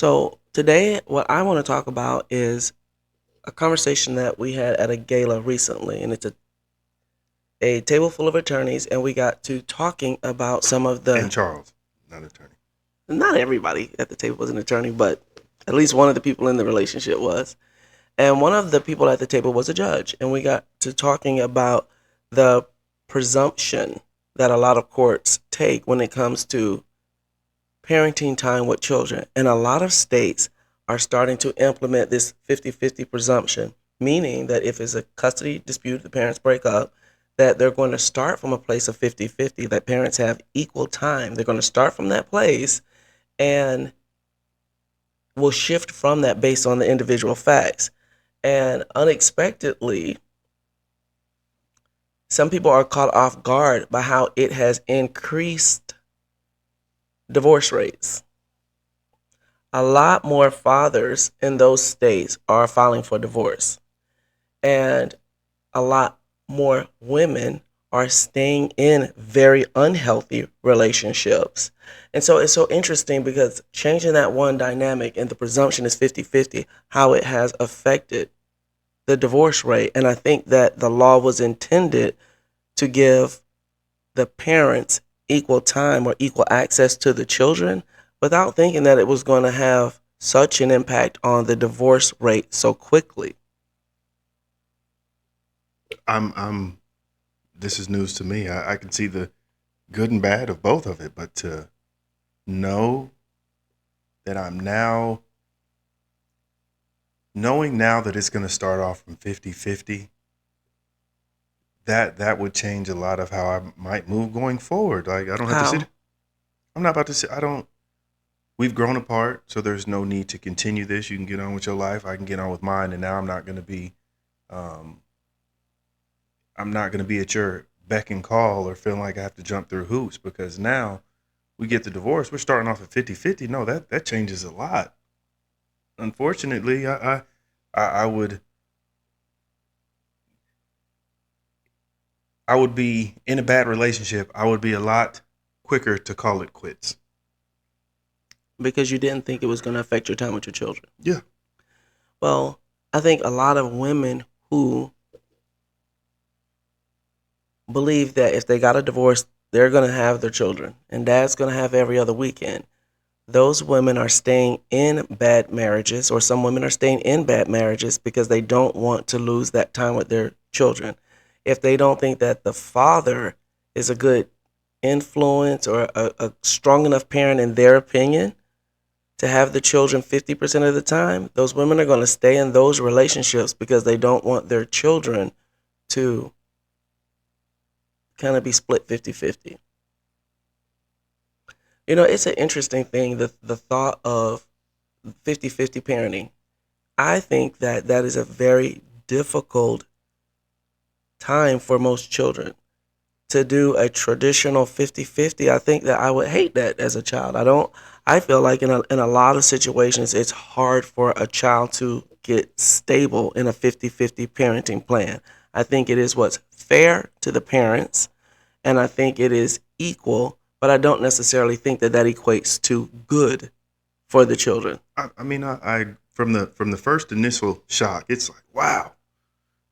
So today, what I want to talk about is a conversation that we had at a gala recently, and it's a table full of attorneys, and we got to talking about some of And the. Charles, not attorney. Not everybody at the table was an attorney, but at least one of the people in the relationship was. And one of the people at the table was a judge, and we got to talking about the presumption that a lot of courts take when it comes to parenting time with children. And a lot of states are starting to implement this 50-50 presumption, meaning that if it's a custody dispute, the parents break up, that they're going to start from a place of 50-50, that parents have equal time. They're going to start from that place and will shift from that based on the individual facts. And unexpectedly, some people are caught off guard by how it has increased divorce rates. A lot more fathers in those states are filing for divorce, and a lot more women are staying in very unhealthy relationships. And so it's so interesting because changing that one dynamic and the presumption is 50-50, how it has affected the divorce rate. And I think that the law was intended to give the parents equal time or equal access to the children without thinking that it was going to have such an impact on the divorce rate so quickly. I'm. This is news to me. I can see the good and bad of both of it, but to know that I'm now knowing now that it's going to start off from 50-50, that would change a lot of how I might move going forward. Like I don't have to sit. How? I'm not about to sit. I don't. We've grown apart, so there's no need to continue this. You can get on with your life. I can get on with mine, and now I'm not going to be. Um, I'm not going to be at your beck and call or feeling like I have to jump through hoops because now we get the divorce. We're starting off at 50-50. No, that changes a lot. Unfortunately, I would be in a bad relationship. I would be a lot quicker to call it quits. Because you didn't think it was going to affect your time with your children. Yeah. Well, I think a lot of women who believe that if they got a divorce, they're going to have their children and dad's going to have every other weekend. Those women are staying in bad marriages, or some women are staying in bad marriages because they don't want to lose that time with their children. If they don't think that the father is a good influence or a strong enough parent in their opinion to have the children 50% of the time, those women are going to stay in those relationships because they don't want their children to kind of be split 50-50. It's an interesting thing, the thought of 50-50 parenting. I think that that is a very difficult time for most children to do a traditional 50-50. I think that I would hate that as a child. I feel like in a lot of situations it's hard for a child to get stable in a 50-50 parenting plan. I think it is what's fair to the parents, and I think it is equal, but I don't necessarily think that that equates to good for the children. I mean, I from the first initial shock, it's like, wow,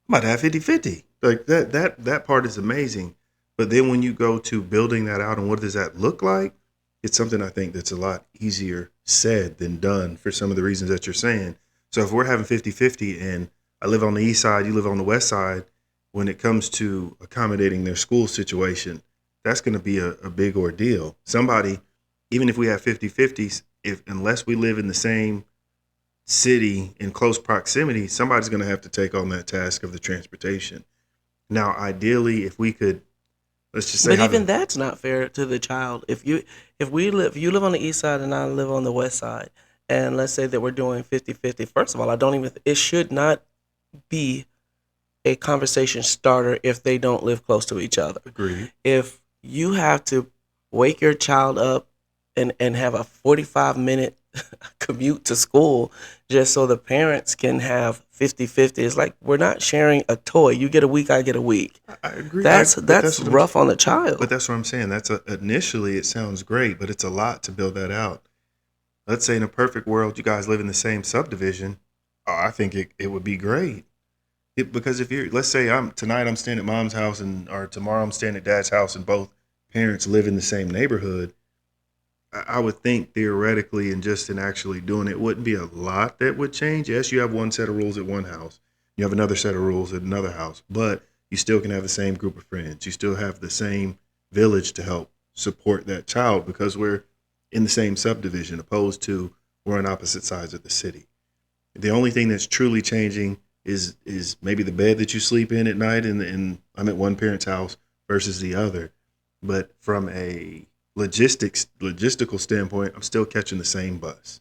I'm about to have 50-50. Like that part is amazing. But then when you go to building that out and what does that look like, it's something I think that's a lot easier said than done for some of the reasons that you're saying. So if we're having 50-50 and I live on the east side, you live on the west side, when it comes to accommodating their school situation, that's going to be a big ordeal. Somebody, even if we have 50-50s, if unless we live in the same city in close proximity, somebody's going to have to take on that task of the transportation. Now, ideally, if we could, let's just say But how even the that's not fair to the child. If you live on the east side and I live on the west side, and let's say that we're doing 50-50, first of all, I don't even it should not be a conversation starter if they don't live close to each other. agreed. If you have to wake your child up and have a 45-minute commute to school just so the parents can have 50-50, it's like we're not sharing a toy. You get a week, I get a week. I agree. That's But that's rough on the child. that's what I'm saying. Initially it sounds great, but it's a lot to build that out. let's say in a perfect world, you guys live in the same subdivision. I think it would be great. Because if you're, let's say I'm staying at mom's house and or tomorrow I'm staying at dad's house and both parents live in the same neighborhood, I would think theoretically and just in actually doing it wouldn't be a lot that would change. Yes, you have one set of rules at one house, you have another set of rules at another house, but you still can have the same group of friends. You still have the same village to help support that child because we're in the same subdivision, opposed to we're on opposite sides of the city. The only thing that's truly changing is maybe the bed that you sleep in at night, and I'm at one parent's house versus the other. But from a logistical standpoint, I'm still catching the same bus.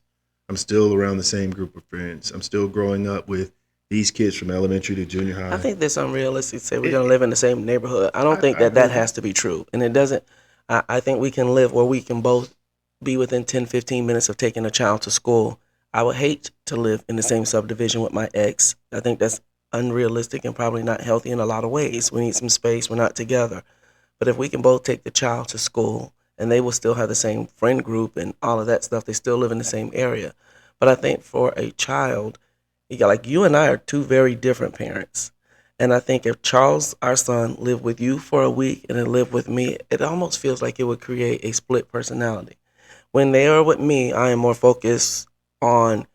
I'm still around the same group of friends. I'm still growing up with these kids from elementary to junior I high. think that's unrealistic to say we're It, going to live in the same neighborhood. I don't think I that that agree. has to be true. And it doesn't, I think we can live where we can both be within 10, 15 minutes of taking a child to school. I would hate to live in the same subdivision with my ex. I think that's unrealistic and probably not healthy in a lot of ways. We need some space. We're not together. But if we can both take the child to school and they will still have the same friend group and all of that stuff, they still live in the same area. But I think for a child, like you and I are two very different parents. And I think if Charles, our son, lived with you for a week and then lived with me, it almost feels like it would create a split personality. When they are with me, I am more focused on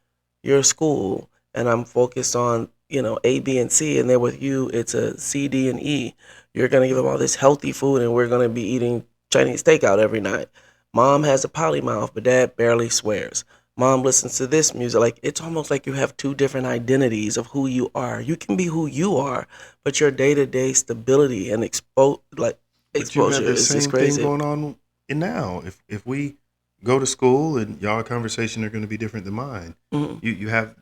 your school and I'm focused on, A, B, and C. And then with you, it's a C, D, and E. You're going to give them all this healthy food and we're going to be eating Chinese takeout every night. Mom has a potty mouth, but dad barely swears. Mom listens to this music. Like it's almost like you have two different identities of who you are. You can be who you are, but your day to day stability and But you have exposure the is just same thing crazy. going on in now. If we go to school and y'all conversation are going to be different than mine, Mhm. you have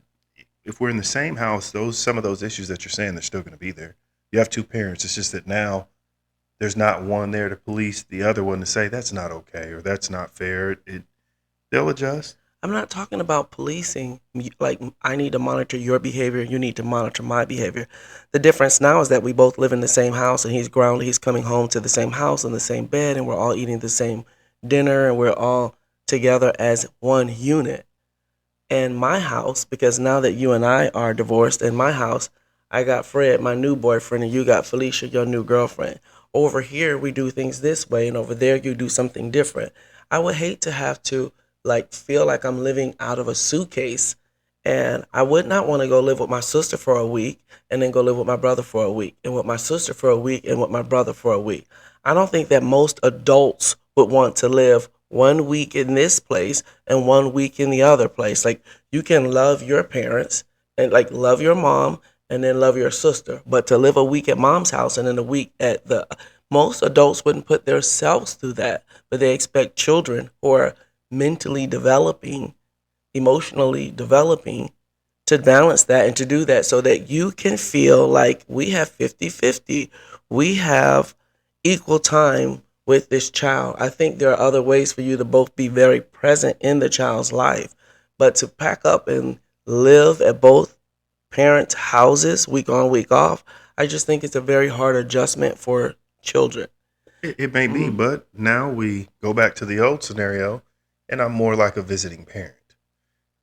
if we're in the same house, those some of those issues that you're saying they're still going to be there. You have two parents. It's just that now there's not one there to police the other one to say that's not okay or that's not fair. They'll adjust. I'm not talking about policing. Like I need to monitor your behavior. You need to monitor my behavior. The difference now is that we both live in the same house, and he's grounded. He's coming home to the same house in the same bed, and we're all eating the same dinner, and we're all together as one unit. In my house, because now that you and I are divorced, in my house, I got Fred, my new boyfriend, and you got Felicia, your new girlfriend. Over here, we do things this way, and over there, you do something different. I would hate to have to feel like I'm living out of a suitcase, and I would not want to go live with my sister for a week and then go live with my brother for a week, and with my sister for a week and with my brother for a week. I don't think that most adults would want to live 1 week in this place and 1 week in the other place. Like you can love your parents and love your mom and then love your sister, but to live a week at mom's house and then a week at the most adults wouldn't put themselves through that, but they expect children who are mentally developing, emotionally developing to balance that and to do that so that you can feel like we have 50-50. We have equal time with this child. I think there are other ways for you to both be very present in the child's life. But to pack up and live at both parents' houses week on, week off, I just think it's a very hard adjustment for children. It may be, Mhm. but now we go back to the old scenario, and I'm more like a visiting parent,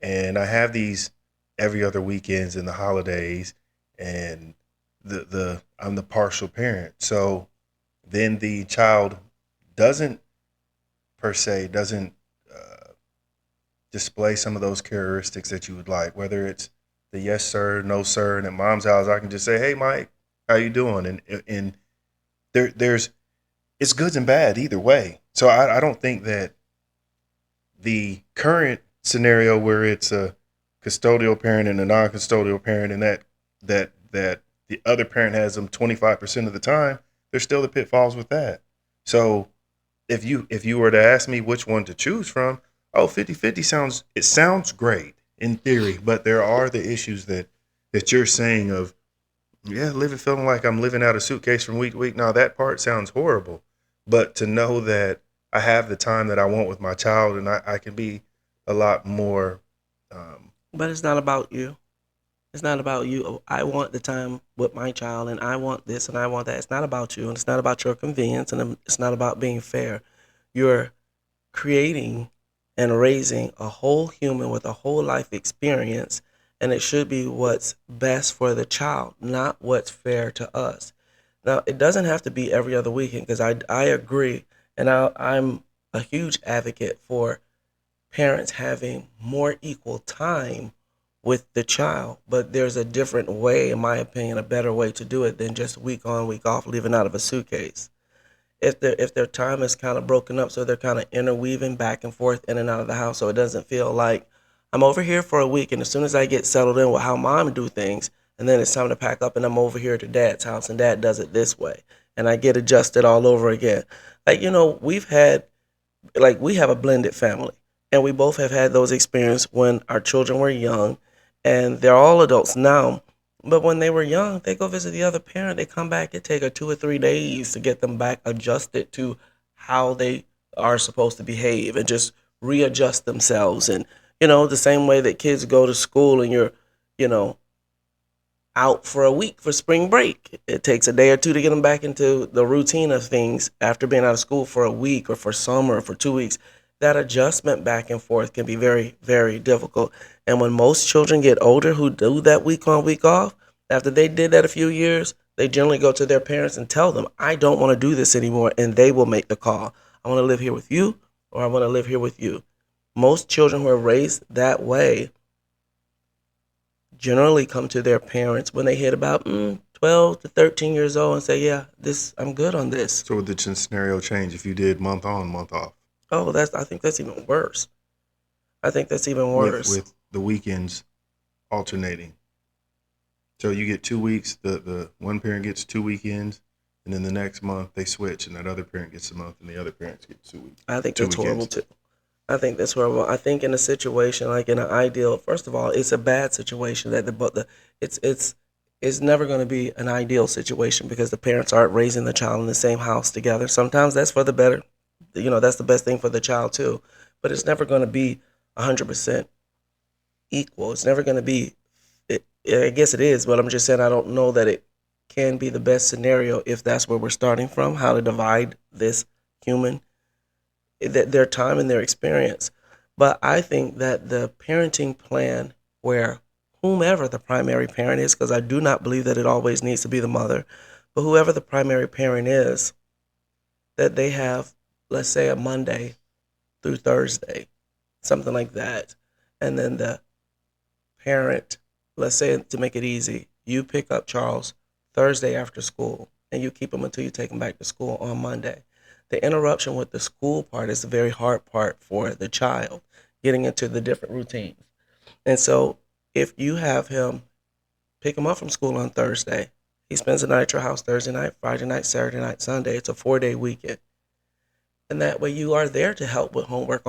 and I have these every other weekends and the holidays, and the I'm the partial parent. So then the child doesn't per se doesn't uh, display some of those characteristics that you would like, whether it's the yes sir, no sir, and at mom's house I can just say, hey Mike, how you doing? And there's it's good and bad either way. So I don't think that the current scenario where it's a custodial parent and a non-custodial parent, and that the other parent has them 25% of the time, there's still the pitfalls with that. So if you were to ask me which one to choose from, oh, 50-50 sounds great in theory, but there are the issues that you're saying of, yeah, living feeling like I'm living out a suitcase from week to week. Now that part sounds horrible, but to know that I have the time that I want with my child, and I can be a lot more. Um, But it's not about you. It's not about you. Oh, I want the time with my child and I want this and I want that. It's not about you and it's not about your convenience and it's not about being fair. You're creating and raising a whole human with a whole life experience, and it should be what's best for the child, not what's fair to us. Now, it doesn't have to be every other weekend because I agree, and I'm a huge advocate for parents having more equal time with the child, but there's a different way, in my opinion, a better way to do it than just week on, week off, living out of a suitcase. If their time is kind of broken up, so they're kind of interweaving back and forth in and out of the house, so it doesn't feel like I'm over here for a week, and as soon as I get settled in with how mom do things, and then it's time to pack up, and I'm over here to dad's house, and dad does it this way, and I get adjusted all over again. Like we have a blended family, and we both have had those experiences when our children were young, and they're all adults now. But when they were young, they go visit the other parent. They come back. It take 2 or 3 days to get them back adjusted to how they are supposed to behave and just readjust themselves. And the same way that kids go to school and you're, you know, out for a week for spring break. It takes a day or two to get them back into the routine of things after being out of school for a week or for summer or for 2 weeks. That adjustment back and forth can be very, very difficult. And when most children get older who do that week on, week off, after they did that a few years, they generally go to their parents and tell them, I don't want to do this anymore. And they will make the call. I want to live here with you, or I want to live here with you. Most children who are raised that way generally come to their parents when they hit about 12 to 13 years old and say, yeah, I'm good on this. So would the scenario change if you did month on, month off? Oh, I think that's even worse. I think that's even worse. With the weekends alternating. So you get 2 weeks, the one parent gets 2 weekends, and then the next month they switch, and that other parent gets a month, and the other parents get 2 weeks. I think that's horrible too. I think that's horrible. I think in a situation like in an ideal, first of all, it's a bad situation that it's never going to be an ideal situation because the parents aren't raising the child in the same house together. Sometimes that's for the better. That's the best thing for the child too. But it's never going to be 100% equal. It's never going to be. I guess it is, but I'm just saying I don't know that it can be the best scenario if that's where we're starting from. How to divide this human, their time and their experience. But I think that the parenting plan where whomever the primary parent is, because I do not believe that it always needs to be the mother, but whoever the primary parent is, that they have, let's say, a Monday through Thursday, something like that. And then the parent, let's say, to make it easy, you pick up Charles Thursday after school and you keep him until you take him back to school on Monday. The interruption with the school part is the very hard part for the child, getting into the different routines. And so if you have him pick him up from school on Thursday, he spends the night at your house Thursday night, Friday night, Saturday night, Sunday. It's a 4-day weekend. And that way you are there to help with homework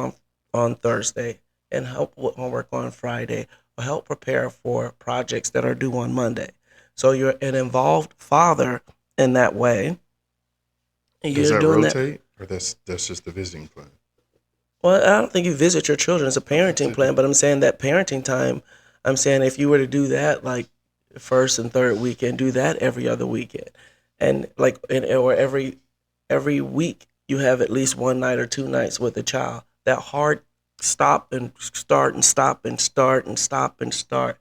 on Thursday and help with homework on Friday or help prepare for projects that are due on Monday. So you're an involved father in that way. Does that rotate, or that's just the visiting plan? Well, I don't think you visit your children as a parenting plan, but I'm saying that parenting time, I'm saying if you were to do that like first and third weekend, do that every other weekend. And or every week you have at least one night or 2 nights with the child. That hard stop and start and stop and start and stop and start.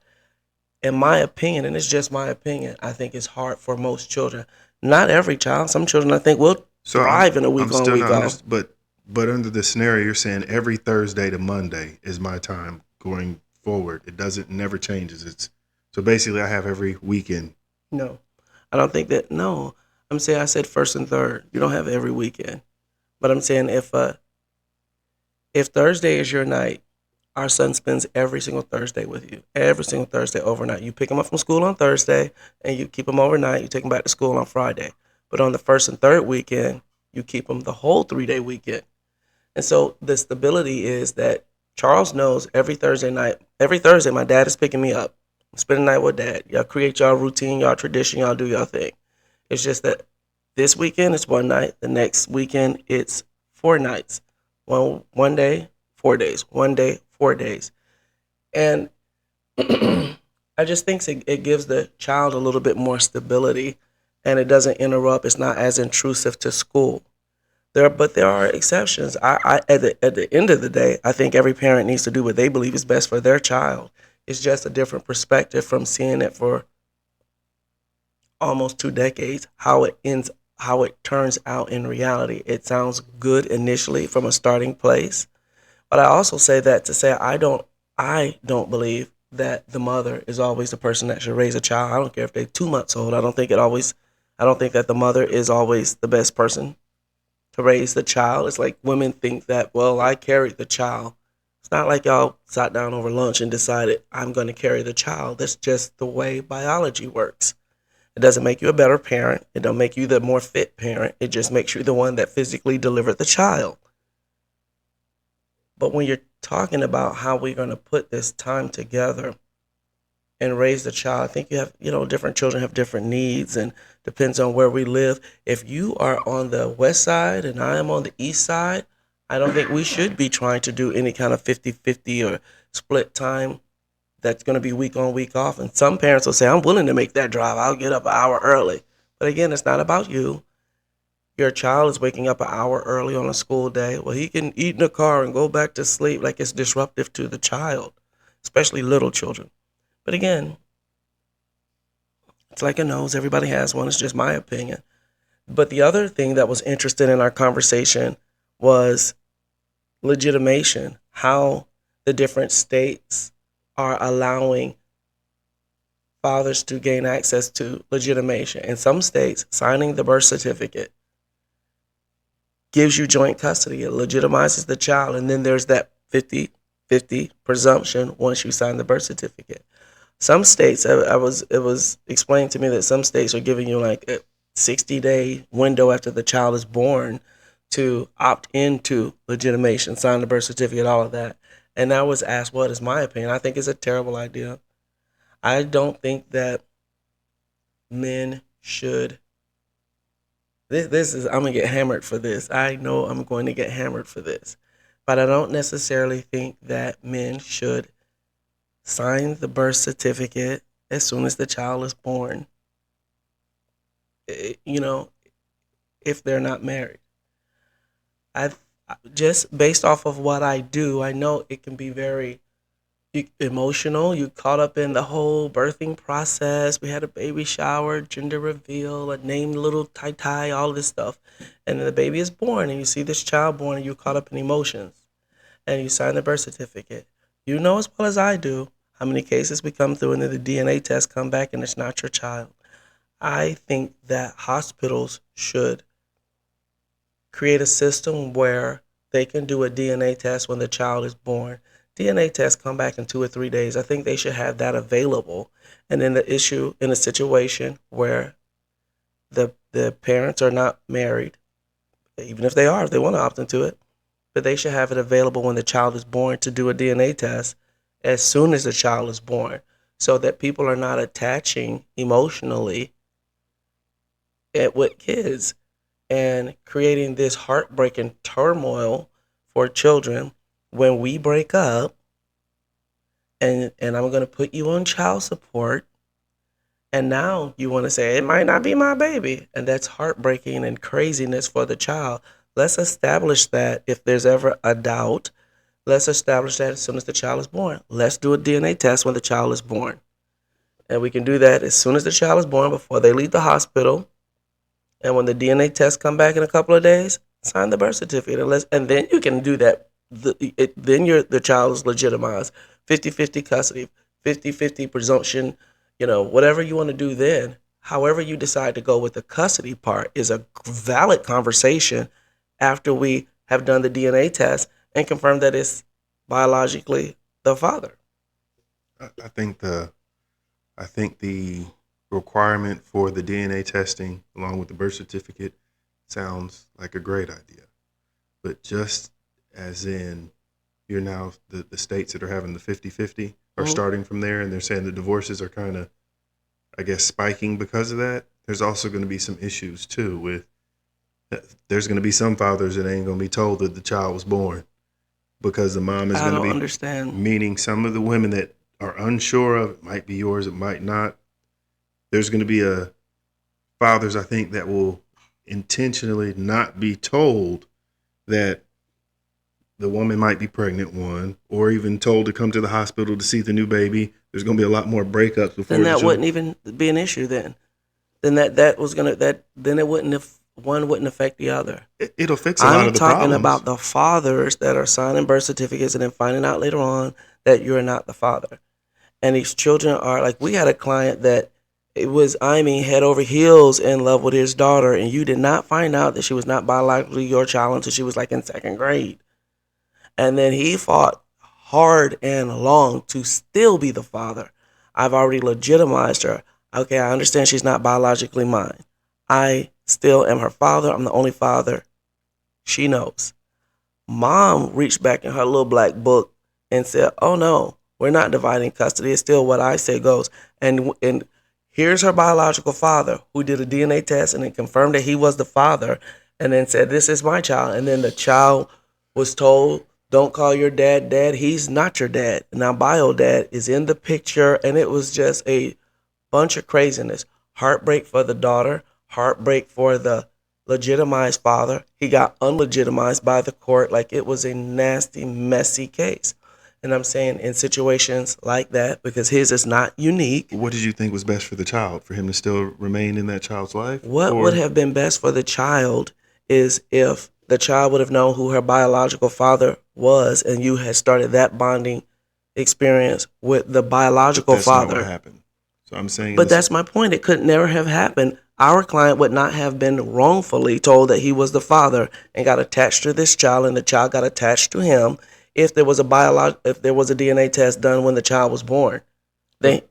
In my opinion, and it's just my opinion, I think it's hard for most children. Not every child. Some children I think will thrive in a week on, week off. But under the scenario, you're saying every Thursday to Monday is my time going forward. It never changes. So basically I have every weekend. No, I don't think that. No, I said first and third. You don't have every weekend. But I'm saying if Thursday is your night, our son spends every single Thursday with you. Every single Thursday overnight. You pick him up from school on Thursday and you keep him overnight. You take him back to school on Friday. But on the first and third weekend, you keep him the whole 3-day weekend. And so the stability is that Charles knows every Thursday my dad is picking me up. Spend the night with dad. Y'all create y'all routine, y'all tradition, y'all do y'all thing. It's just that this weekend it's one night. The next weekend it's 4 nights. One day, 4 days. One day, 4 days. And I just think it gives the child a little bit more stability and it doesn't interrupt. It's not as intrusive to school. There are exceptions. At the end of the day, I think every parent needs to do what they believe is best for their child. It's just a different perspective from seeing it for almost 2 decades. How it turns out in reality. It sounds good initially from a starting place, but I also say that to say I don't believe that the mother is always the person that should raise a child. I don't care if they're 2 months old. I don't think that the mother is always the best person to raise the child. It's like women think that, well, I carried the child. It's not like y'all sat down over lunch and decided, I'm going to carry the child. That's just the way biology works. It doesn't make you a better parent. It don't make you the more fit parent. It just makes you the one that physically delivered the child. But when you're talking about how we're going to put this time together and raise the child, I think different children have different needs and depends on where we live. If you are on the west side and I am on the east side, I don't think we should be trying to do any kind of 50-50 or split time that's going to be week on, week off. And some parents will say, I'm willing to make that drive. I'll get up an hour early. But again, it's not about you. Your child is waking up an hour early on a school day. Well, he can eat in the car and go back to sleep like it's disruptive to the child, especially little children. But again, it's like a nose. Everybody has one. It's just my opinion. But the other thing that was interesting in our conversation was legitimation, how the different states are allowing fathers to gain access to legitimation. In some states, signing the birth certificate gives you joint custody. It legitimizes the child. And then there's that 50-50 presumption once you sign the birth certificate. Some states, it was explained to me that some states are giving you like a 60-day window after the child is born to opt into legitimation, sign the birth certificate, all of that. And I was asked, what is my opinion? I think it's a terrible idea. I don't think that men should. This is, I'm going to get hammered for this. I know I'm going to get hammered for this. But I don't necessarily think that men should sign the birth certificate as soon as the child is born, you know, if they're not married. I just based off of what I do, I know it can be very emotional. You caught up in the whole birthing process. We had a baby shower, gender reveal, a named little tie, all this stuff. And then the baby is born and you see this child born and you're caught up in emotions. And you sign the birth certificate. You know as well as I do how many cases we come through and then the DNA test come back and it's not your child. I think that hospitals should create a system where they can do a DNA test when the child is born. DNA tests come back in 2 or 3 days. I think they should have that available. And in in a situation where the parents are not married, even if they are, if they want to opt into it, but they should have it available when the child is born to do a DNA test as soon as the child is born so that people are not attaching emotionally with kids and creating this heartbreaking turmoil for children when we break up and I'm going to put you on child support and now you want to say it might not be my baby and that's heartbreaking and craziness for the child. Let's establish that if there's ever a doubt, let's establish that as soon as the child is born. Let's do a DNA test when the child is born. And we can do that as soon as the child is born before they leave the hospital. And when the DNA tests come back in a couple of days, sign the birth certificate. And then you can do that. Then the child is legitimized. 50-50 custody, 50-50 presumption, whatever you want to do then. However you decide to go with the custody part is a valid conversation after we have done the DNA test and confirmed that it's biologically the father. I think the requirement for the DNA testing along with the birth certificate sounds like a great idea. But just as in you're now the states that are having the 50-50 are Mm-hmm. starting from there and they're saying the divorces are kind of, I guess, spiking because of that. There's also going to be some issues too with there's going to be some fathers that ain't going to be told that the child was born because the mom is I going to don't be, understand. meaning some of the women that are unsure of it might be yours, it might not. There's going to be fathers, I think, that will intentionally not be told that the woman might be pregnant, one, or even told to come to the hospital to see the new baby. There's going to be a lot more breakups Then before the that children. wouldn't even be an issue. Then that was gonna that then it wouldn't have one wouldn't affect the other. It'll fix a lot I'm of the talking problems. about the fathers that are signing birth certificates and then finding out later on that you're not the father. And these children are like, we had a client that it was, I mean, head over heels in love with his daughter, and you did not find out that she was not biologically your child until she was like in second grade. And then he fought hard and long to still be the father. I've already legitimized her. Okay, I understand she's not biologically mine. I still am her father. I'm the only father. She knows. Mom reached back in her little black book and said, "Oh no, we're not dividing custody. It's still what I say goes." And here's her biological father who did a DNA test and it confirmed that he was the father, and then said, "This is my child." And then the child was told, "Don't call your dad dad. He's not your dad." Now bio dad is in the picture, and it was just a bunch of craziness. Heartbreak for the daughter, heartbreak for the legitimized father. He got unlegitimized by the court. Like, it was a nasty, messy case. And I'm saying in situations like that, because his is not unique, What did you think was best for the child? For him to still remain in that child's life? what would Or have been best for the child is if the child would have known who her biological father was and you had started that bonding experience with the but biological that's not what father. happened. So I'm saying in But this, that's my point. It could never have happened. Our client would not have been wrongfully told that he was the father and got attached to this child, and the child got attached to him if there was if there was a DNA test done when the child was born. but They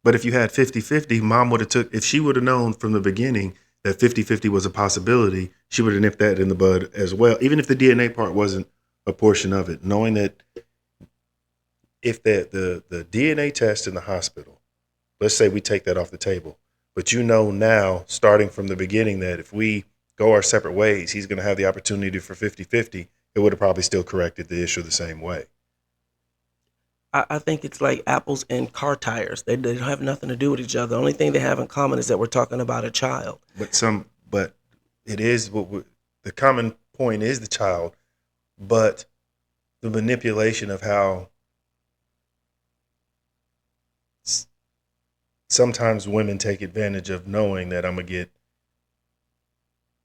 but if you had 50-50, mom would have took, if she would have known from the beginning that 50-50 was a possibility, she would have nipped that in the bud as well. Even if the DNA part wasn't a portion of it, knowing that if the DNA test in the hospital, let's say we take that off the table, but you know now, starting from the beginning, that if we go our separate ways, he's going to have the opportunity for 50-50, it would have probably still corrected the issue the same way. I think it's like apples and car tires. They have nothing to do with each other. The only thing they have in common is that we're talking about a child. But it is the common point is the child, but the manipulation of how sometimes women take advantage of knowing that I'm gonna get,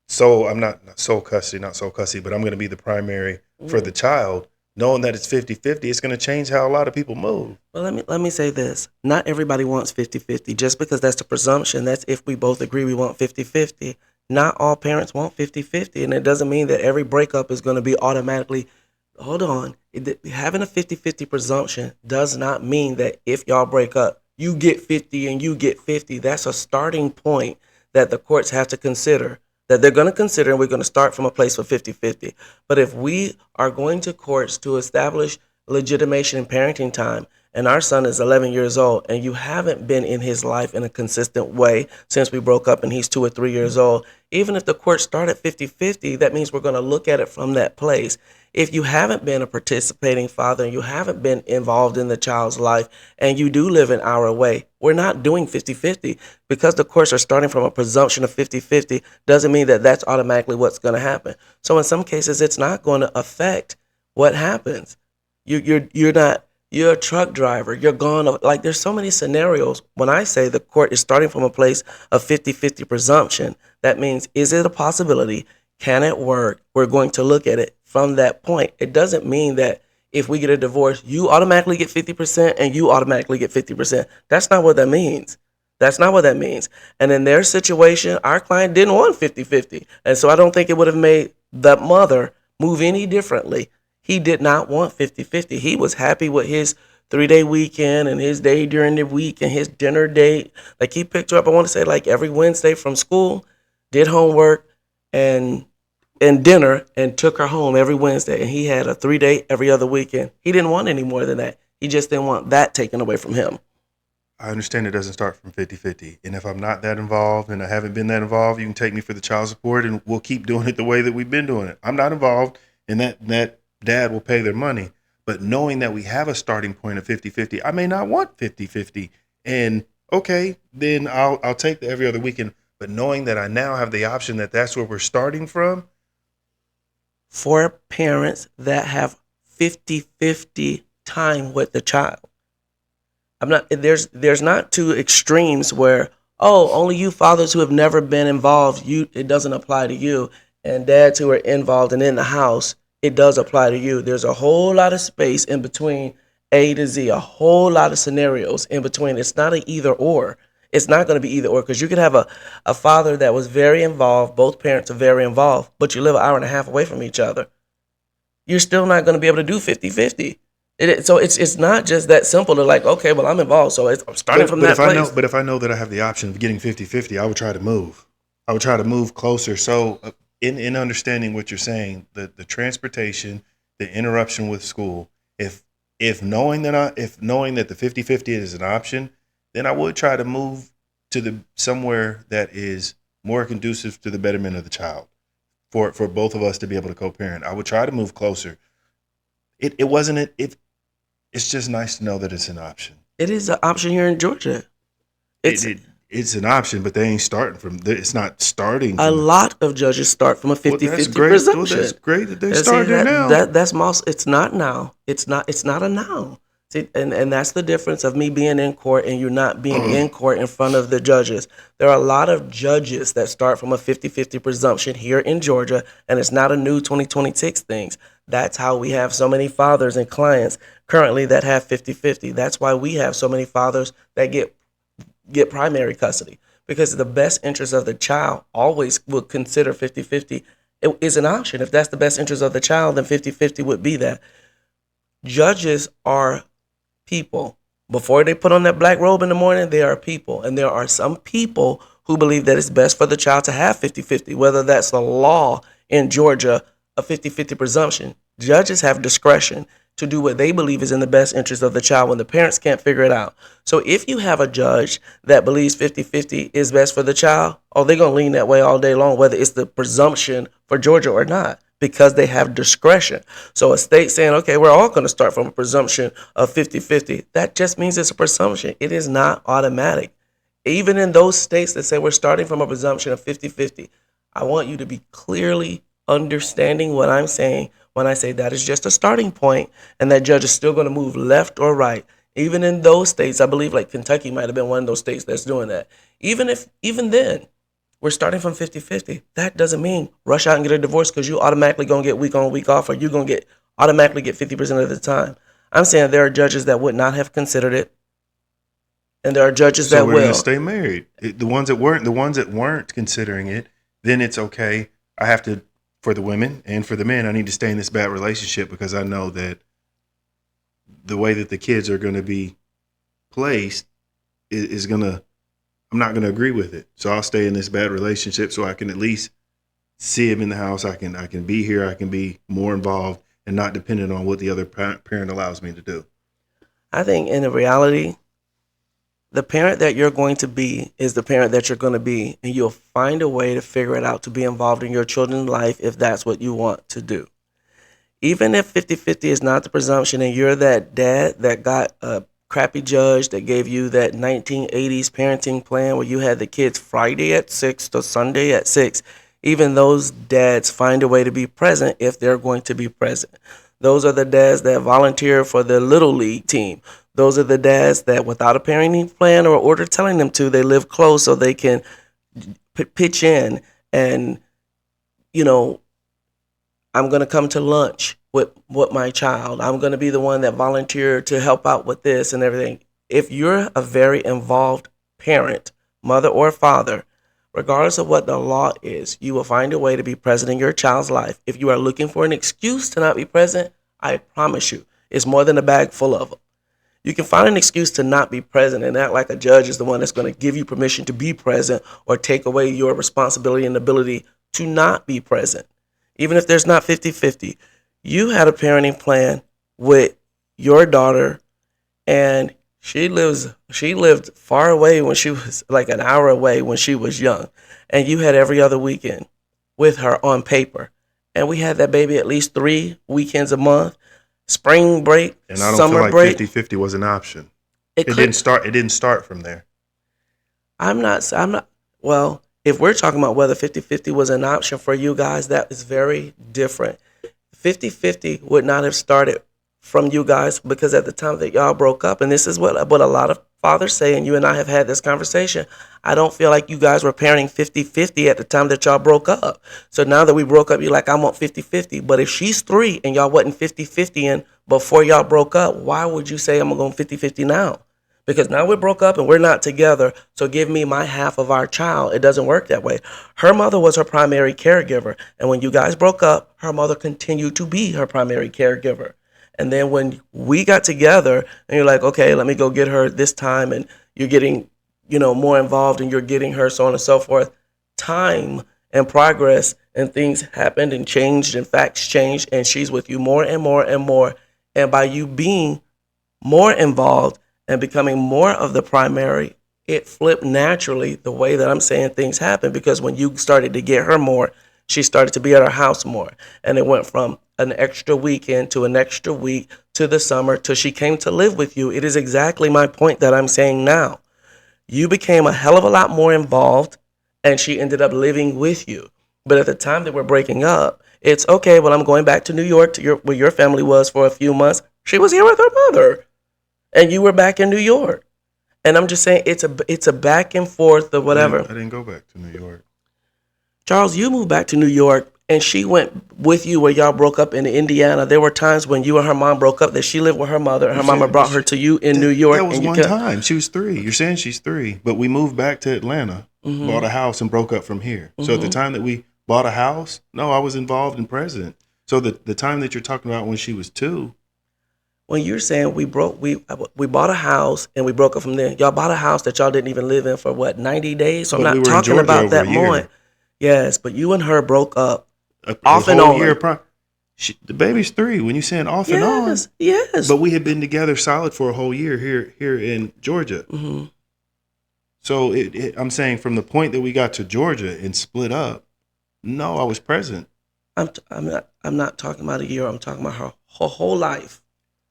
so I'm not sole custody, not sole custody, but I'm gonna be the primary for Mm. the child, knowing that it's 50-50, it's gonna change how a lot of people move. Well, let me say this. Not everybody wants 50-50. Just because that's the presumption, that's if we both agree we want 50-50. Not all parents want 50-50, and it doesn't mean that every breakup is going to be automatically. Hold on. Having a 50-50 presumption does not mean that if y'all break up, you get 50 and you get 50. That's a starting point that the courts have to consider, that they're going to consider, and we're going to start from a place of 50-50. But if we are going to courts to establish legitimation in parenting time, and our son is 11 years old, and you haven't been in his life in a consistent way since we broke up and he's 2 or 3 years old, even if the court start at 50-50, that means we're going to look at it from that place. If you haven't been a participating father and you haven't been involved in the child's life and you do live an hour away, we're not doing 50-50. Because the courts are starting from a presumption of 50-50 doesn't mean that that's automatically what's going to happen. So in some cases, it's not going to affect what happens. You're not, you're a truck driver, you're gone. Like, there's so many scenarios. When I say the court is starting from a place of 50-50 presumption, that means, is it a possibility? Can it work? We're going to look at it from that point. It doesn't mean that if we get a divorce, you automatically get 50% and you automatically get 50%. That's not what that means. That's not what that means. And in their situation, our client didn't want 50-50. And so I don't think it would have made the mother move any differently. He did not want 50-50. He was happy with his 3-day weekend and his day during the week and his dinner date. Like, he picked her up, I want to say, like every Wednesday from school, did homework and dinner, and took her home every Wednesday. And he had a 3-day every other weekend. He didn't want any more than that. He just didn't want that taken away from him. I understand it doesn't start from 50-50. And if I'm not that involved and I haven't been that involved, you can take me for the child support and we'll keep doing it the way that we've been doing it. I'm not involved, and that dad will pay their money. But knowing that we have a starting point of 50-50, I may not want 50-50. And okay, then I'll take the every other weekend. But knowing that I now have the option that that's where we're starting from. For parents that have 50-50 time with the child. I'm not there's not two extremes where, oh, only you fathers who have never been involved, it doesn't apply to you, and dads who are involved and in the house, it does apply to you. There's a whole lot of space in between A to Z, a whole lot of scenarios in between. It's not an either or. It's not going to be either or, because you could have a father that was very involved, both parents are very involved, but you live an hour and a half away from each other. You're still not going to be able to do 50-50. So it's not just that simple to like, okay, well, I'm involved, so I'm starting from But that if I place. know, but if I know that I have the option of getting 50-50, I would try to move. I would try to move closer. So in understanding what you're saying, the transportation, the interruption with school, if knowing that the 50-50 is an option, then I would try to move to the somewhere that is more conducive to the betterment of the child, for both of us to be able to co-parent. I would try to move closer. It wasn't it. It's just nice to know that it's an option. It is an option here in Georgia. It, It's it it's an option, but they ain't starting from. It's not starting a from. lot of judges start from a Well, that's 50-50 great. Well, presumption. that's great that they And see, start there now. that's most. It's not now. It's not a now. See, and that's the difference of me being in court and you not being in court in front of the judges. There are a lot of judges that start from a 50-50 presumption here in Georgia, and it's not a new 2026 thing. That's how we have so many fathers and clients currently that have 50-50. That's why we have so many fathers that get primary custody, because the best interest of the child always will consider 50-50. It is an option. If that's the best interest of the child, then 50-50 would be that. Judges are people. Before they put on that black robe in the morning, they are people. And there are some people who believe that it's best for the child to have 50-50, whether that's the law in Georgia, a 50-50 presumption. Judges have discretion to do what they believe is in the best interest of the child when the parents can't figure it out. So if you have a judge that believes 50-50 is best for the child, oh, they're going to lean that way all day long, whether it's the presumption for Georgia or not, because they have discretion. So a state saying, okay, we're all going to start from a presumption of 50-50, that just means it's a presumption. It is not automatic. Even in those states that say we're starting from a presumption of 50-50, I want you to be clearly understanding what I'm saying when I say that is just a starting point, and that judge is still going to move left or right. Even in those states, I believe like Kentucky might have been one of those states that's doing that. Even then, we're starting from 50-50. That doesn't mean rush out and get a divorce because you automatically going to get week on, week off, or you're going to automatically get 50% of the time. I'm saying there are judges that would not have considered it, and there are judges So that we're will. gonna stay married. The ones that weren't considering it, then it's okay. I have to, for the women and for the men, I need to stay in this bad relationship because I know that the way that the kids are going to be placed is going to, I'm not going to agree with it. So I'll stay in this bad relationship so I can at least see him in the house. I can be here. I can be more involved and not dependent on what the other parent allows me to do. I think in reality, the parent that you're going to be is the parent that you're going to be, and you'll find a way to figure it out to be involved in your children's life if that's what you want to do. Even if 50-50 is not the presumption and you're that dad that got a crappy judge that gave you that 1980s parenting plan where you had the kids Friday at 6 to Sunday at 6, even those dads find a way to be present if they're going to be present. Those are the dads that volunteer for the Little League team. Those are the dads that without a parenting plan or order telling them to, they live close so they can pitch in and, I'm going to come to lunch with my child. I'm going to be the one that volunteered to help out with this and everything. If you're a very involved parent, mother or father, regardless of what the law is, you will find a way to be present in your child's life. If you are looking for an excuse to not be present, I promise you, it's more than a bag full of them. You can find an excuse to not be present and act like a judge is the one that's going to give you permission to be present or take away your responsibility and ability to not be present. Even if there's not 50-50, you had a parenting plan with your daughter, and she lived far away when she was like an hour away when she was young, and you had every other weekend with her on paper. And we had that baby at least 3 weekends a month, spring break, And I don't summer feel like break. 50-50 was an option. It It could, didn't start. It didn't start from there. I'm not, well, If we're talking about whether 50-50 was an option for you guys, that is very different. 50-50 would not have started from you guys, because at the time that y'all broke up, and this is what a lot of fathers say, and you and I have had this conversation, I don't feel like you guys were parenting 50-50 at the time that y'all broke up. So now that we broke up, you're like, I want 50-50. But if she's 3 and y'all wasn't 50-50 in before y'all broke up, why would you say I'm going 50-50 now? Because now we broke up and we're not together, so give me my half of our child. It doesn't work that way. Her mother was her primary caregiver, and when you guys broke up, her mother continued to be her primary caregiver. And then when we got together and you're like, okay, let me go get her this time, and you're getting, more involved, and you're getting her, so on and so forth, time and progress and things happened and changed and facts changed, and she's with you more and more and more. And by you being more involved and becoming more of the primary, it flipped naturally the way that I'm saying things happen, because when you started to get her more, she started to be at her house more. And it went from an extra weekend to an extra week to the summer till she came to live with you. It is exactly my point that I'm saying now. You became a hell of a lot more involved, and she ended up living with you. But at the time that we're breaking up, it's okay, well, I'm going back to New York to where your family was for a few months. She was here with her mother, and you were back in New York. And I'm just saying it's a back and forth of whatever. I didn't go back to New York. Charles, you moved back to New York, and she went with you where y'all broke up in Indiana. There were times when you and her mom broke up that she lived with her mother. Her mama brought her to you in New York. That was one time. She was 3. You're saying she's 3, but we moved back to Atlanta, bought a house, and broke up from here. So at the time that we bought a house, no, I was involved and present. So the time that you're talking about when she was 2. When you're saying we bought a house and we broke up from there, y'all bought a house that y'all didn't even live in for 90 days? So I'm not talking about that moment. Yes, but you and her broke up off and on. The baby's 3. When you're saying off and on, yes. But we had been together solid for a whole year here in Georgia. Mm-hmm. So I'm saying from the point that we got to Georgia and split up, no, I was present. I'm not talking about a year. I'm talking about her whole life.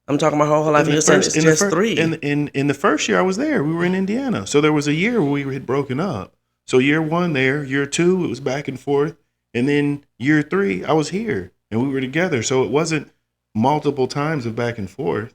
I'm talking about her whole life. You're saying it's just 3. In the first year I was there, we were in Indiana. So there was a year where we had broken up. So year 1 there, year 2, it was back and forth. And then year 3, I was here and we were together. So it wasn't multiple times of back and forth.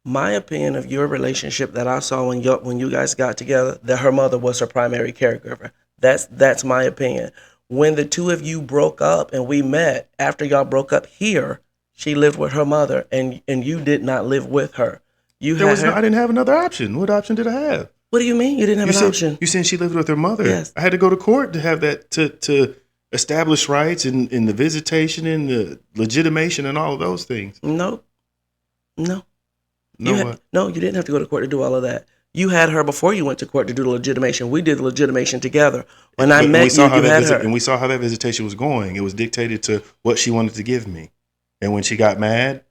My opinion of your relationship that I saw when you guys got together, that her mother was her primary caregiver. That's my opinion. When the two of you broke up and we met, after y'all broke up here, she lived with her mother, and you did not live with her. I didn't have another option. What option did I have? What do you mean you didn't have an option? You said she lived with her mother. Yes. I had to go to court to have that, to establish rights and the visitation and the legitimation and all of those things. No. No, you didn't have to go to court to do all of that. You had her before you went to court to do the legitimation. We did the legitimation together. When I met you, you had her. And we saw how that visitation was going. It was dictated to what she wanted to give me. And when she got mad,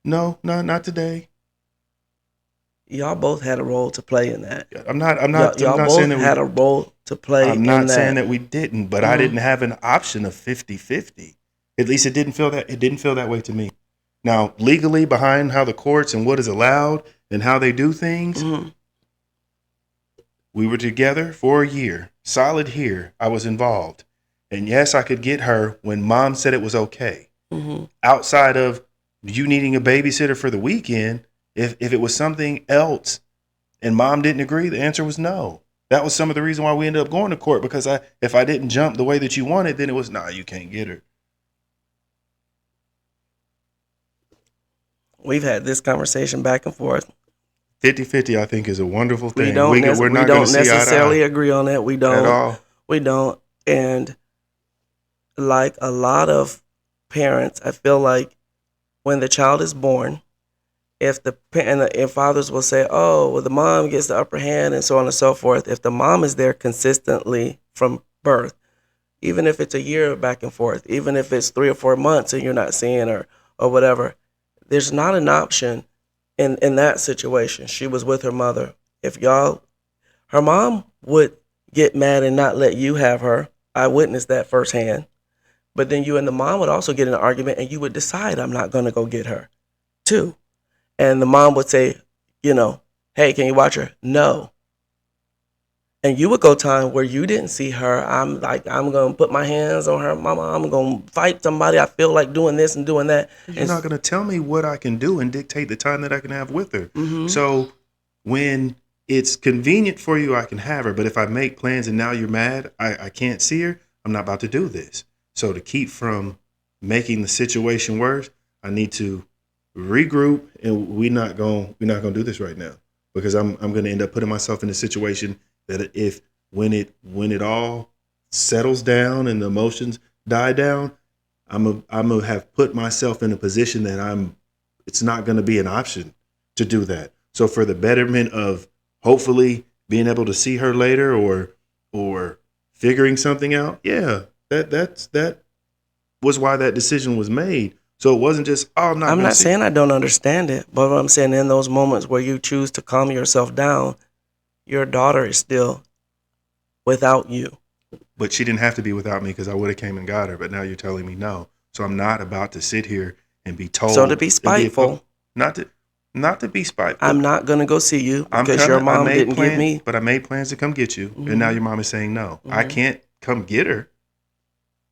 no, not today. Y'all both had a role to play in that. I'm not both saying that had a role to play. I'm not saying that we didn't, but I didn't have an option of 50-50. At least it didn't feel that way to me. Now, legally, behind how the courts and what is allowed and how they do things, we were together for a year, solid here. I was involved. And yes, I could get her when mom said it was okay. Mm-hmm. Outside of you needing a babysitter for the weekend, if it was something else and mom didn't agree, the answer was no. That was some of the reason why we ended up going to court, because if I didn't jump the way that you wanted, then it was, you can't get her. We've had this conversation back and forth. 50-50, I think, is a wonderful thing. We don't necessarily agree on that. We don't. At all. We don't. And like a lot of parents, I feel like when the child is born, if fathers will say, oh, well, the mom gets the upper hand and so on and so forth. If the mom is there consistently from birth, even if it's a year back and forth, even if it's 3 or 4 months and you're not seeing her or whatever, there's not an option in that situation. She was with her mother. Her mom would get mad and not let you have her. I witnessed that firsthand. But then you and the mom would also get in an argument and you would decide, I'm not going to go get her too. And the mom would say, hey, can you watch her? No. And you would go time where you didn't see her. I'm like, I'm going to put my hands on her, mama. I'm going to fight somebody. I feel like doing this and doing that. You're And not going to tell me what I can do and dictate the time that I can have with her. mm-hmm. So when it's convenient for you, I can have her. But if I make plans and now you're mad, I can't see her, I'm not about to do this. So to keep from making the situation worse, I need to regroup, and we're not gonna do this right now, because I'm gonna end up putting myself in a situation that if when it all settles down and the emotions die down, I'm gonna have put myself in a position that it's not gonna be an option to do that. So for the betterment of hopefully being able to see her later, or figuring something out, yeah, that was why that decision was made. So it wasn't just, oh, I'm not I'm going to not see. saying I don't understand it, but what I'm saying, in those moments where you choose to calm yourself down, your daughter is still without you. But she didn't have to be without me, because I would have came and got her. But now you're telling me no. So I'm not about to sit here and be told. So to be spiteful, not to be spiteful. I'm not going to go see you I'm because coming. your mom didn't give plans, me. but I made plans to come get you, Mm-hmm. and now your mom is saying no. Mm-hmm. I can't come get her.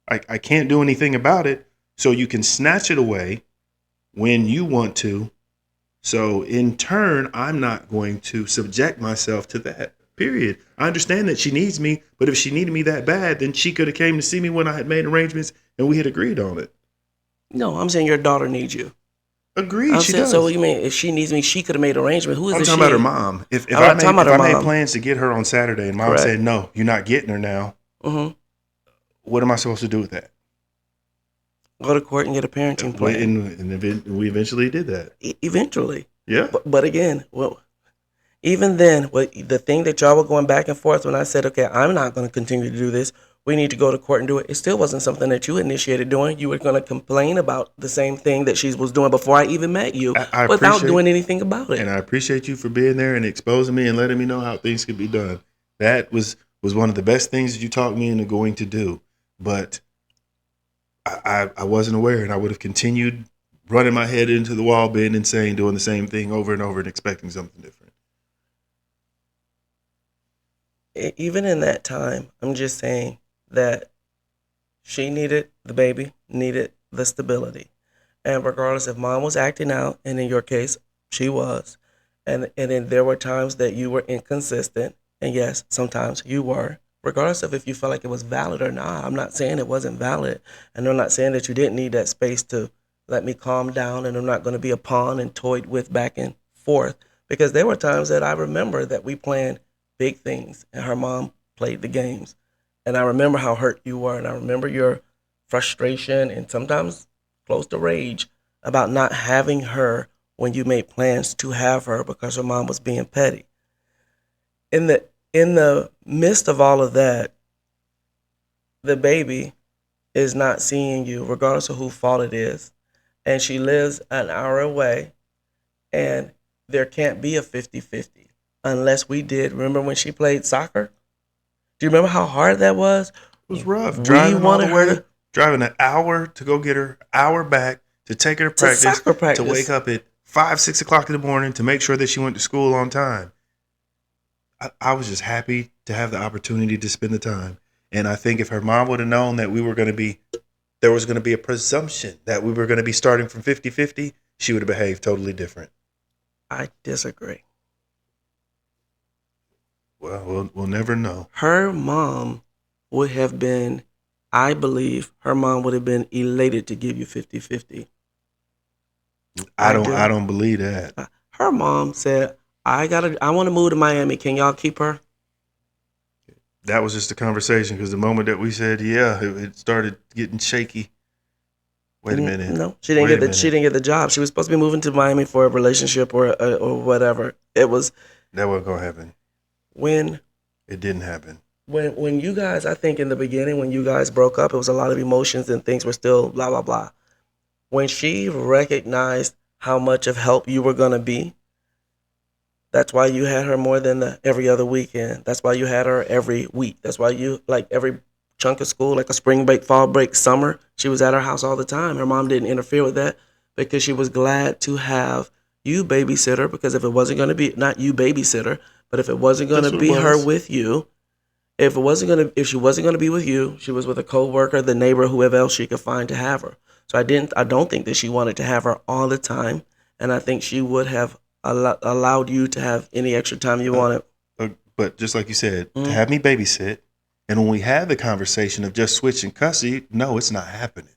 I can't do anything about it. So you can snatch it away when you want to. So in turn, I'm not going to subject myself to that. Period. I understand that she needs me, but if she needed me that bad, then she could have came to see me when I had made arrangements and we had agreed on it. No, I'm saying your daughter needs you. Agreed, she does. So what you mean, if she needs me, she could have made arrangements. Who is I'm this talking she? about her mom. If I'm not talking about her I made mom. plans to get her on Saturday and mom Correct. said, no, you're not getting her now, Mm-hmm. what am I supposed to do with that? Go to court and get a parenting plan. And we eventually did that. Eventually. Yeah. But again, well, even then, the thing that y'all were going back and forth when I said, okay, I'm not going to continue to do this, we need to go to court and do it, it still wasn't something that you initiated doing. You were going to complain about the same thing that she was doing before I even met you, I without doing anything about it. And I appreciate you for being there and exposing me and letting me know how things could be done. That was one of the best things that you talked me into going to do. But I wasn't aware, and I would have continued running my head into the wall, being insane, doing the same thing over and over and expecting something different. Even in that time, I'm just saying that she needed the baby, needed the stability. And regardless if mom was acting out, and in your case, she was, and then there were times that you were inconsistent, and yes, sometimes you were, regardless of if you felt like it was valid or not. I'm not saying it wasn't valid, and I'm not saying that you didn't need that space to let me calm down, and I'm not going to be a pawn and toyed with back and forth, because there were times that I remember that we planned big things, and her mom played the games. And I remember how hurt you were, and I remember your frustration and sometimes close to rage about not having her when you made plans to have her because her mom was being petty. In the midst of all of that, the baby is not seeing you, regardless of whose fault it is, and she lives an hour away, and there can't be a 50-50 unless we did. Remember when she played soccer? Do you remember how hard that was? It was rough. We Driving wanted her to driving an hour to go get her, hour back to take her to soccer practice, to wake up at 5, 6 o'clock in the morning to make sure that she went to school on time. I was just happy to have the opportunity to spend the time. And I think if her mom would have known that there was going to be a presumption that we were going to be starting from 50-50, she would have behaved totally different. I disagree. Well, we'll never know. Her mom would have been, I believe, her mom would have been elated to give you 50-50. I don't believe that. Her mom said, I want to move to Miami. Can y'all keep her? That was just a conversation, because the moment that we said, yeah, it started getting shaky. Wait a minute. No, she didn't get the job. She was supposed to be moving to Miami for a relationship or whatever. That wasn't gonna happen. When it didn't happen. When you guys, I think in the beginning when you guys broke up, it was a lot of emotions and things were still blah blah blah. When she recognized how much of help you were gonna be, that's why you had her more than every other weekend. That's why you had her every week. That's why you, like, every chunk of school, like a spring break, fall break, summer, she was at her house all the time. Her mom didn't interfere with that because she was glad to have you babysitter, because if it wasn't going to be, not you babysitter, but if it wasn't going to be her with you, If she wasn't gonna be with you, she was with a coworker, the neighbor, whoever else she could find to have her. So I don't think that she wanted to have her all the time, and I think she would have allowed you to have any extra time you Uh, wanted. but just like you said, to Mm. have me babysit, and when we had the conversation of just switching custody, no, it's not happening.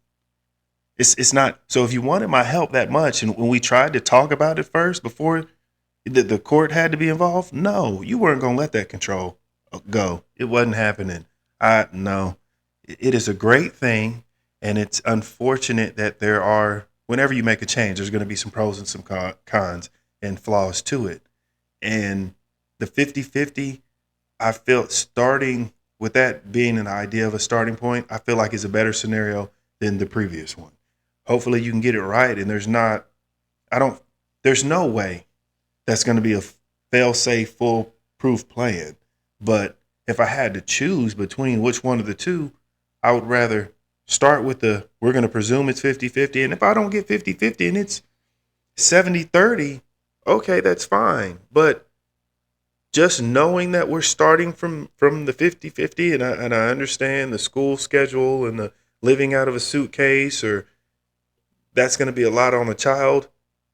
It's not. So if you wanted my help that much, and when we tried to talk about it first before the court had to be involved, no, you weren't gonna let that control go. It wasn't happening. I no. It is a great thing, and it's unfortunate that there are. Whenever you make a change, there's going to be some pros and some cons and flaws to it. And the 50-50, I feel starting with that being an idea of a starting point, I feel like is a better scenario than the previous one. Hopefully you can get it right. And there's no way that's going to be a fail safe, foolproof plan. But if I had to choose between which one of the two, I would rather start with we're going to presume it's 50-50. And if I don't get 50-50 and it's 70-30, okay, that's fine. But just knowing that we're starting from the 50-50, and I understand the school schedule and the living out of a suitcase, or that's going to be a lot on the child.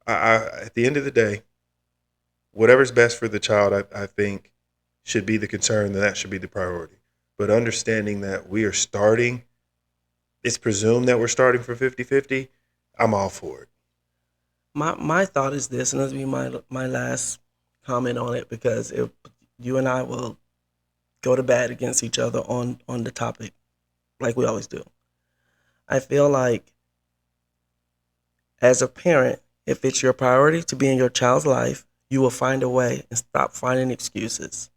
At the end of the day, whatever's best for the child, I think should be the concern, and that should be the priority. But understanding that we are starting, it's presumed that we're starting for 50-50, I'm all for it. My thought is this, and this will be my last comment on it, because you and I will go to bat against each other on the topic like we always do. I feel like as a parent, if it's your priority to be in your child's life, you will find a way and stop finding excuses.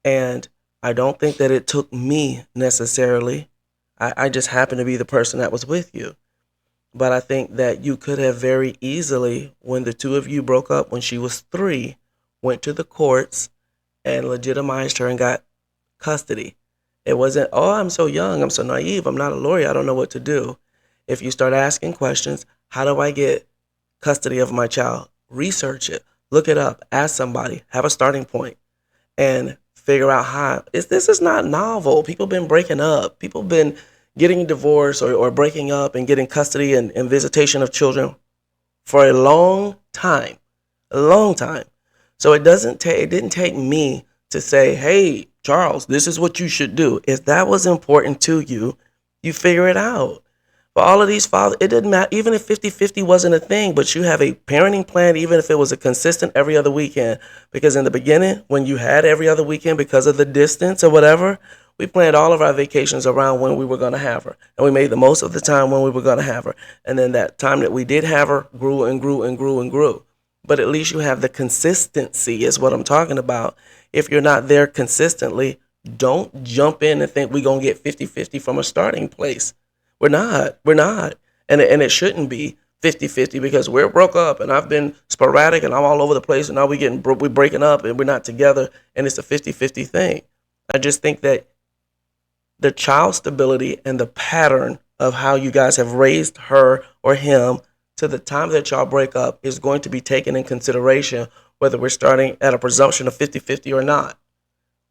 And I don't think that it took me necessarily. I just happened to be the person that was with you. But I think that you could have very easily, when the two of you broke up when she was 3, went to the courts and legitimized her and got custody. It wasn't, oh, I'm so young, I'm so naive, I'm not a lawyer, I don't know what to do. If you start asking questions, how do I get custody of my child? Research it, look it up, ask somebody, have a starting point, and figure out how. This is not novel. People been breaking up. People been getting divorced or breaking up and getting custody and visitation of children for a long time. A long time. So it didn't take me to say, hey, Charles, this is what you should do. If that was important to you, you figure it out. For all of these fathers, it didn't matter. Even if 50-50 wasn't a thing, but you have a parenting plan, even if it was a consistent every other weekend. Because in the beginning, when you had every other weekend because of the distance or whatever, we planned all of our vacations around when we were going to have her. And we made the most of the time when we were going to have her. And then that time that we did have her grew and grew and grew and grew. But at least you have the consistency, is what I'm talking about. If you're not there consistently, don't jump in and think we're going to get 50-50 from a starting place. We're not. We're not. And it shouldn't be 50-50, because we're broke up and I've been sporadic and I'm all over the place, and now we're breaking up and we're not together, and it's a 50-50 thing. I just think that the child stability and the pattern of how you guys have raised her or him to the time that y'all break up is going to be taken in consideration, whether we're starting at a presumption of 50-50 or not.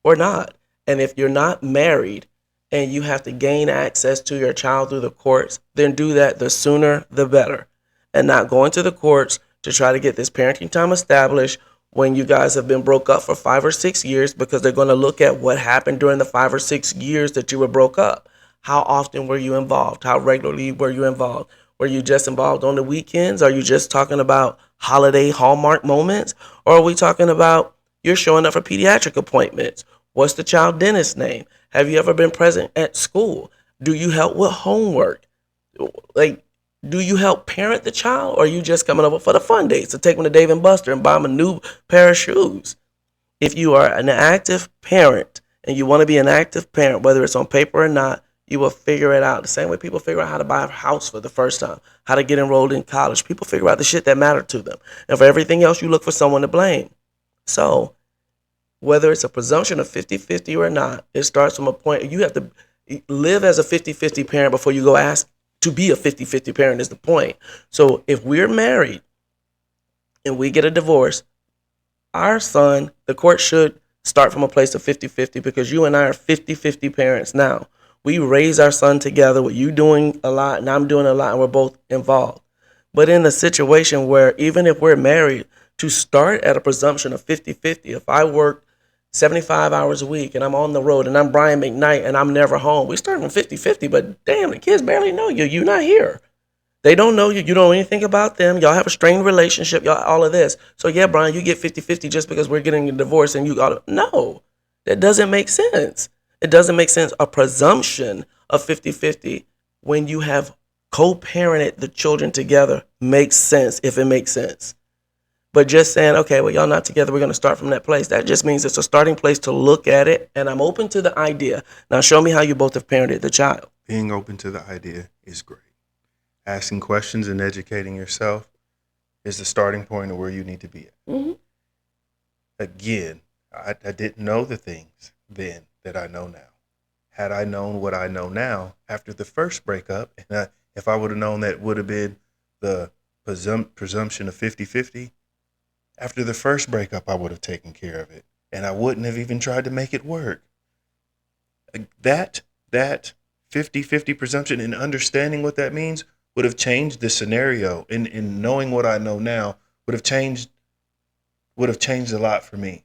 Or not. And if you're not married and you have to gain access to your child through the courts, then do that the sooner the better. And not going to the courts to try to get this parenting time established when you guys have been broke up for 5 or 6 years, because they're going to look at what happened during the 5 or 6 years that you were broke up. How often were you involved? How regularly were you involved? Were you just involved on the weekends? Are you just talking about holiday hallmark moments? Or are we talking about you're showing up for pediatric appointments? What's the child dentist's name? Have you ever been present at school? Do you help with homework? Like, do you help parent the child, or are you just coming over for the fun days to take them to Dave and Buster and buy them a new pair of shoes? If you are an active parent and you want to be an active parent, whether it's on paper or not, you will figure it out. The same way people figure out how to buy a house for the first time, how to get enrolled in college. People figure out the shit that mattered to them. And for everything else, you look for someone to blame. So whether it's a presumption of 50-50 or not, it starts from a point. You have to live as a 50-50 parent before you go ask to be a 50-50 parent, is the point. So if we're married and we get a divorce, our son, the court should start from a place of 50-50 because you and I are 50-50 parents now. We raise our son together with you doing a lot and I'm doing a lot and we're both involved. But in the situation where even if we're married, to start at a presumption of 50-50, if I work 75 hours a week and I'm on the road and I'm Brian McKnight and I'm never home, we start from 50-50, but damn, the kids barely know you. You're not here. They don't know you. You don't know anything about them. Y'all have a strained relationship. Y'all all of this. So yeah, Brian, you get 50-50 just because we're getting a divorce and you got to. No, that doesn't make sense. It doesn't make sense. A presumption of 50-50 when you have co-parented the children together makes sense if it makes sense. But just saying, okay, well, y'all not together, we're going to start from that place. That just means it's a starting place to look at it. And I'm open to the idea. Now, show me how you both have parented the child. Being open to the idea is great. Asking questions and educating yourself is the starting point of where you need to be at. Mm-hmm. Again, I didn't know the things then that I know now. Had I known what I know now after the first breakup, and if I would have known that would have been the presumption of 50-50, after the first breakup, I would have taken care of it. And I wouldn't have even tried to make it work. That 50-50 presumption and understanding what that means would have changed the scenario. In knowing what I know now would have changed a lot for me.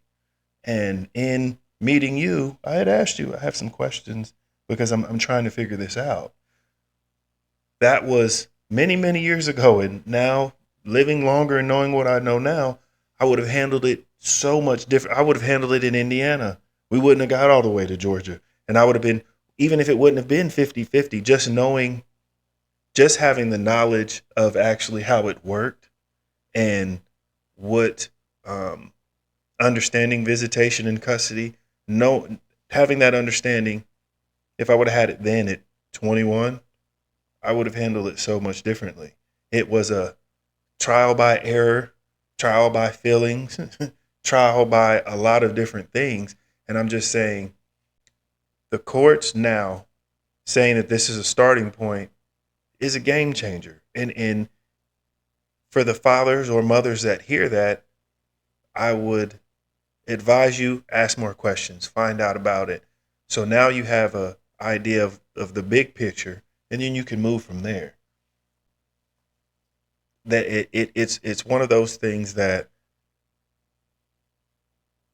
And in meeting you, I had asked you, I have some questions because I'm trying to figure this out. That was many, many years ago. And now, living longer and knowing what I know now, I would have handled it so much different. I would have handled it in Indiana. We wouldn't have got all the way to Georgia. And I would have been, even if it wouldn't have been 50-50, just having the knowledge of actually how it worked and what understanding visitation and custody, having that understanding, if I would have had it then at 21, I would have handled it so much differently. It was a trial by error, trial by feelings, trial by a lot of different things. And I'm just saying, the courts now saying that this is a starting point is a game changer. And for the fathers or mothers that hear that, I would advise you, ask more questions, find out about it. So now you have a idea of the big picture, and then you can move from there. That it's one of those things that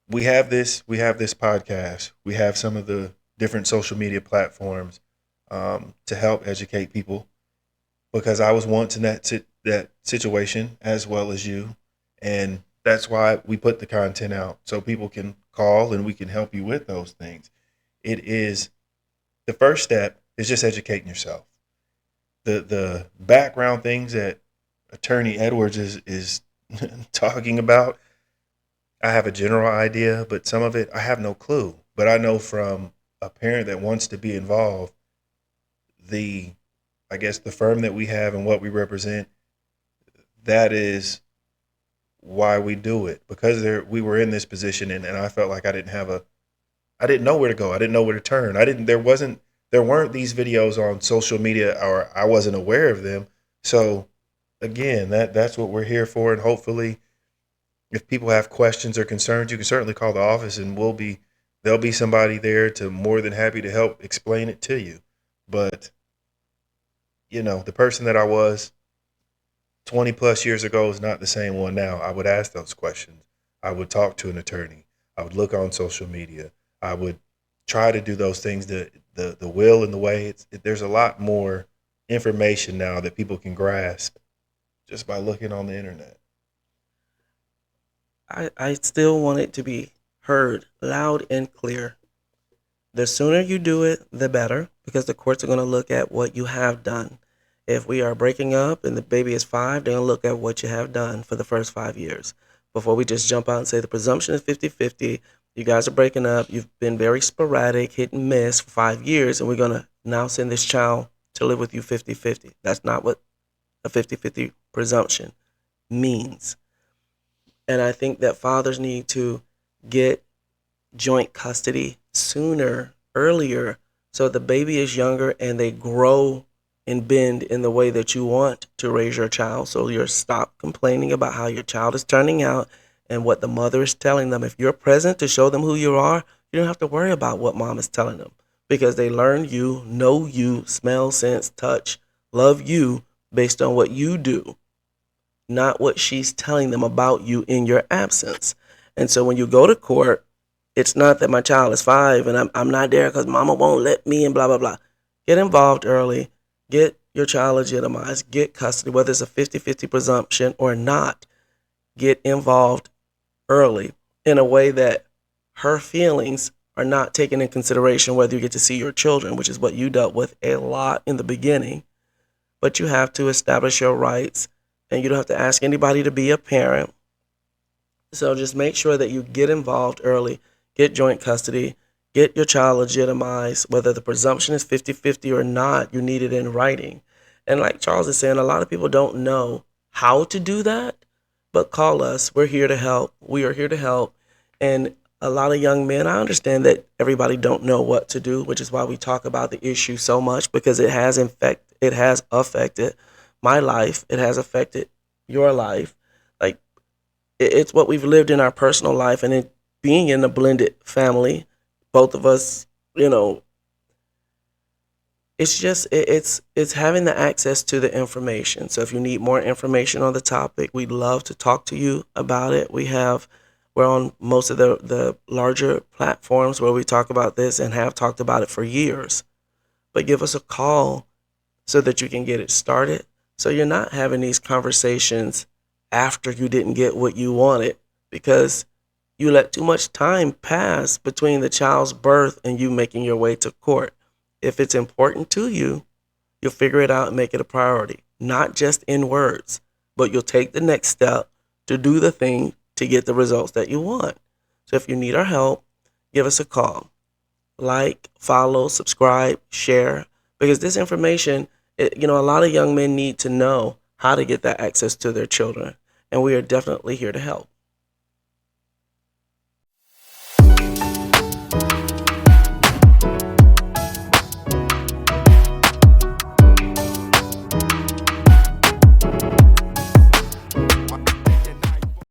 we have this podcast, we have some of the different social media platforms to help educate people, because I was once in that situation as well as you, and that's why we put the content out so people can call and we can help you with those things. It is the first step is just educating yourself. The background things that Attorney Edwards is talking about, I have a general idea, but some of it I have no clue. But I know from a parent that wants to be involved, I guess the firm that we have and what we represent, that is why we do it, because we were in this position, and I felt like I didn't know where to go. I didn't know where to turn. There weren't these videos on social media, or I wasn't aware of them. So again, that's what we're here for. And hopefully if people have questions or concerns, you can certainly call the office and there'll be somebody there to more than happy to help explain it to you. But the person that I was 20 plus years ago is not the same one now. I would ask those questions. I would talk to an attorney. I would look on social media. I would try to do those things, the will and the way. There's a lot more information now that people can grasp just by looking on the internet. I still want it to be heard loud and clear. The sooner you do it, the better, because the courts are going to look at what you have done. If we are breaking up and the baby is 5, they're going to look at what you have done for the first 5 years. Before we just jump out and say the presumption is 50-50, you guys are breaking up, you've been very sporadic, hit and miss for 5 years, and we're going to now send this child to live with you 50-50. That's not what a 50-50 presumption means. And I think that fathers need to get joint custody sooner, earlier, so the baby is younger and they grow and bend in the way that you want to raise your child. So you're stop complaining about how your child is turning out and what the mother is telling them. If you're present to show them who you are, you don't have to worry about what mom is telling them because they learn you, know you, smell, sense, touch, love you based on what you do, not what she's telling them about you in your absence. And so when you go to court, it's not that my child is 5 and I'm not there because mama won't let me and blah, blah, blah. Get involved early. Get your child legitimized. Get custody, whether it's a 50-50 presumption or not. Get involved early in a way that her feelings are not taken in consideration, whether you get to see your children, which is what you dealt with a lot in the beginning. But you have to establish your rights, and you don't have to ask anybody to be a parent. So just make sure that you get involved early, get joint custody, get your child legitimized, whether the presumption is 50-50 or not, you need it in writing. And like Charles is saying, a lot of people don't know how to do that, but call us. We're here to help. We are here to help. And a lot of young men, I understand that everybody don't know what to do, which is why we talk about the issue so much, because it has affected my life. It has affected your life. Like, it's what we've lived in our personal life, and it being in a blended family, both of us, it's just it's having the access to the information. So if you need more information on the topic, we'd love to talk to you about it. We're on most of the larger platforms where we talk about this and have talked about it for years. But give us a call so that you can get it started. So you're not having these conversations after you didn't get what you wanted because you let too much time pass between the child's birth and you making your way to court. If it's important to you, you'll figure it out and make it a priority, not just in words, but you'll take the next step to do the thing to get the results that you want. So if you need our help, give us a call. Like, follow, subscribe, share, because this information, a lot of young men need to know how to get that access to their children, and we are definitely here to help.